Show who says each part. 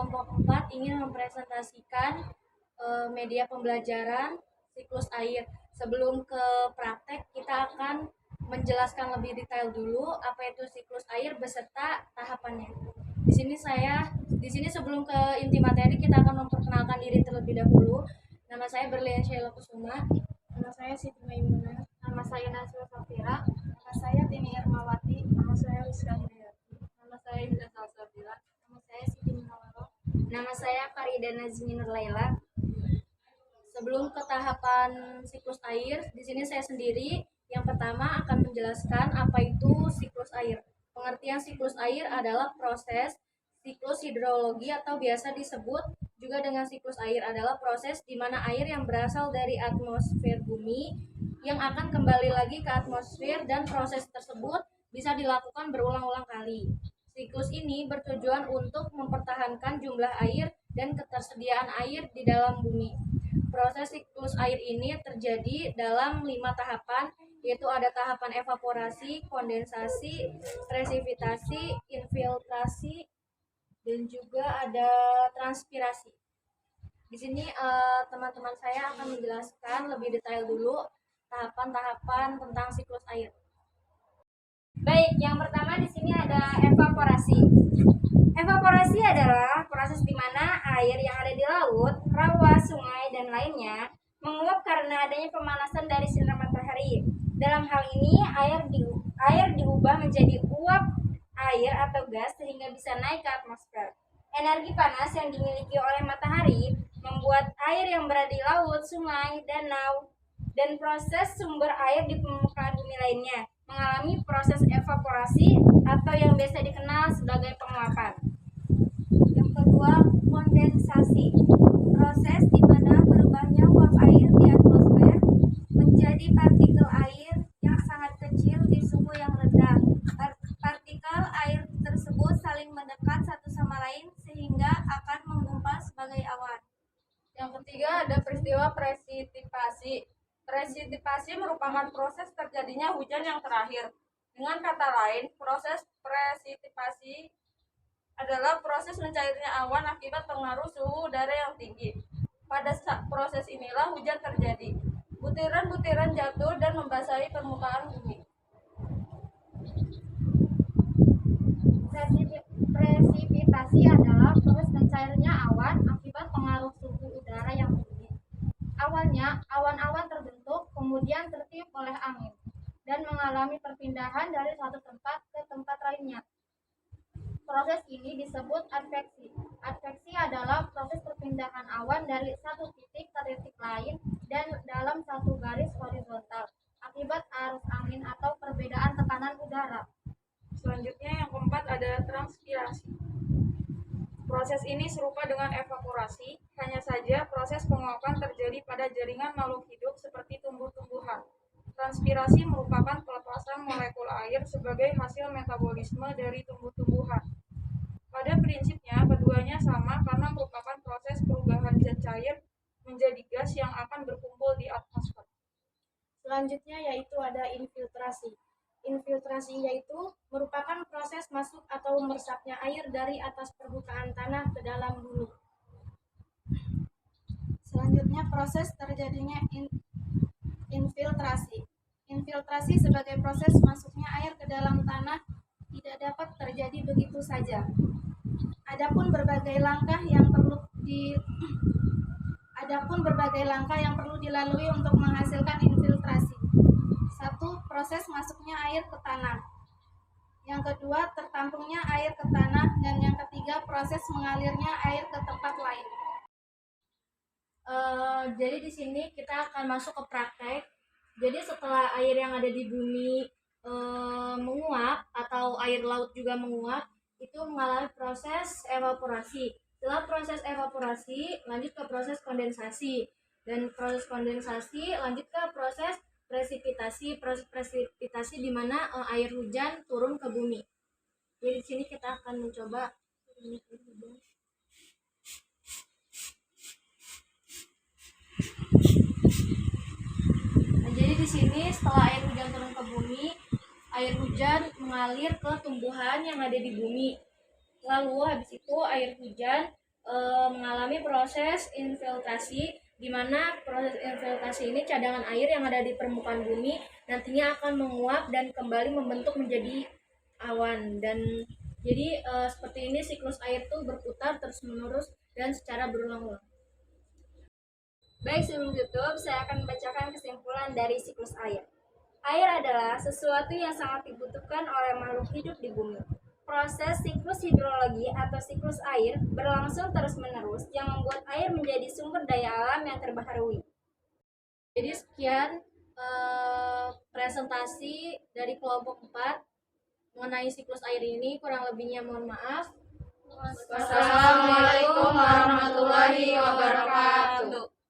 Speaker 1: kelompok 4 ingin mempresentasikan media pembelajaran siklus air. Sebelum ke praktek, kita akan menjelaskan lebih detail dulu apa itu siklus air beserta tahapannya. Di sini sebelum ke inti materi, kita akan memperkenalkan diri terlebih dahulu. Nama saya Berlian Sheila Kusuma. Nama saya Siti Maimunah. Nama saya Nasra Safira. Nama saya Tini Ermawati. Nama saya Rizka Hidayati. Nama saya Indra Salsabila. Nama saya Siti Munawaro. Nama saya Farida Nazmi Nurlaila. Sebelum ke tahapan siklus air, di sini saya sendiri yang pertama akan menjelaskan apa itu siklus air. Pengertian siklus air adalah proses siklus hidrologi atau biasa disebut juga dengan siklus air adalah proses di mana air yang berasal dari atmosfer bumi yang akan kembali lagi ke atmosfer dan proses tersebut bisa dilakukan berulang-ulang kali. Siklus ini bertujuan untuk mempertahankan jumlah air dan ketersediaan air di dalam bumi. Proses siklus air ini terjadi dalam 5 tahapan, yaitu ada tahapan evaporasi, kondensasi, presipitasi, infiltrasi, dan juga ada transpirasi. Di sini teman-teman saya akan menjelaskan lebih detail dulu tahapan-tahapan tentang siklus air. Baik, yang pertama di sini ada evaporasi. Evaporasi adalah proses di mana air yang ada di laut, rawa, sungai, dan lainnya menguap karena adanya pemanasan dari sinar matahari. Dalam hal ini, air diubah menjadi uap air atau gas sehingga bisa naik ke atmosfer. Energi panas yang dimiliki oleh matahari membuat air yang berada di laut, sungai, danau, dan proses sumber air di permukaan bumi lainnya mengalami proses evaporasi atau yang biasa dikenal sebagai penguapan. Yang kedua, kondensasi. Proses di mana berubahnya uap air di atmosfer menjadi partikel air yang sangat kecil di suhu yang rendah. Partikel air tersebut saling mendekat satu sama lain sehingga akan menggumpal sebagai awan. Yang ketiga ada peristiwa presipitasi. Presipitasi merupakan proses terjadinya hujan yang terakhir. Dengan kata lain, proses presipitasi adalah proses mencairnya awan akibat pengaruh suhu udara yang tinggi. Pada proses inilah hujan terjadi. Butiran-butiran jatuh dan membasahi permukaan bumi. Presipitasi adalah proses mencairnya awan akibat pengaruh suhu udara yang tinggi. Awalnya, awan-awan terbentuk, kemudian tertiup oleh angin, dan mengalami perpindahan dari suatu tempat ke tempat lainnya. Proses ini disebut adveksi. Adveksi adalah proses perpindahan awan dari satu titik ke titik lain dan dalam satu garis horizontal akibat arus angin atau perbedaan tekanan udara. Selanjutnya yang keempat ada transpirasi. Proses ini serupa dengan evaporasi, hanya saja proses penguapan terjadi pada jaringan makhluk hidup seperti tumbuh-tumbuhan. Transpirasi merupakan pelepasan molekul air sebagai hasil metabolisme dari tumbuh-tumbuhan. Pada prinsipnya, keduanya sama karena merupakan proses perubahan zat cair menjadi gas yang akan berkumpul di atmosfer. Selanjutnya yaitu ada infiltrasi. Infiltrasi yaitu merupakan proses masuk atau meresapnya air dari atas permukaan tanah ke dalam bumi. Selanjutnya proses terjadinya infiltrasi. Infiltrasi sebagai proses masuknya air ke dalam tanah tidak dapat terjadi begitu saja. Adapun berbagai langkah yang perlu dilalui untuk menghasilkan infiltrasi. 1. Proses masuknya air ke tanah. Yang kedua, tertampungnya air ke tanah. Dan yang ketiga, proses mengalirnya air ke tempat lain. Jadi di sini kita akan masuk ke praktek. Jadi setelah air yang ada di bumi menguap atau air laut juga menguap, itu mengalami proses evaporasi. Setelah proses evaporasi, lanjut ke proses kondensasi. Dan proses kondensasi lanjut ke proses presipitasi. Proses presipitasi di mana air hujan turun ke bumi. Jadi di sini kita akan mencoba jadi di sini setelah air hujan turun ke bumi, air hujan mengalir ke tumbuhan yang ada di bumi. Lalu habis itu air hujan mengalami proses infiltrasi, di mana proses infiltrasi ini cadangan air yang ada di permukaan bumi nantinya akan menguap dan kembali membentuk menjadi awan. Dan jadi seperti ini siklus air tuh berputar terus-menerus dan secara berulang-ulang.
Speaker 2: Baik, sebelum tutup, saya akan membacakan kesimpulan dari siklus air. Air adalah sesuatu yang sangat dibutuhkan oleh makhluk hidup di bumi. Proses siklus hidrologi atau siklus air berlangsung terus-menerus yang membuat air menjadi sumber daya alam yang terbaharui.
Speaker 1: Jadi sekian presentasi dari kelompok 4 mengenai siklus air ini. Kurang lebihnya mohon maaf. Wassalamualaikum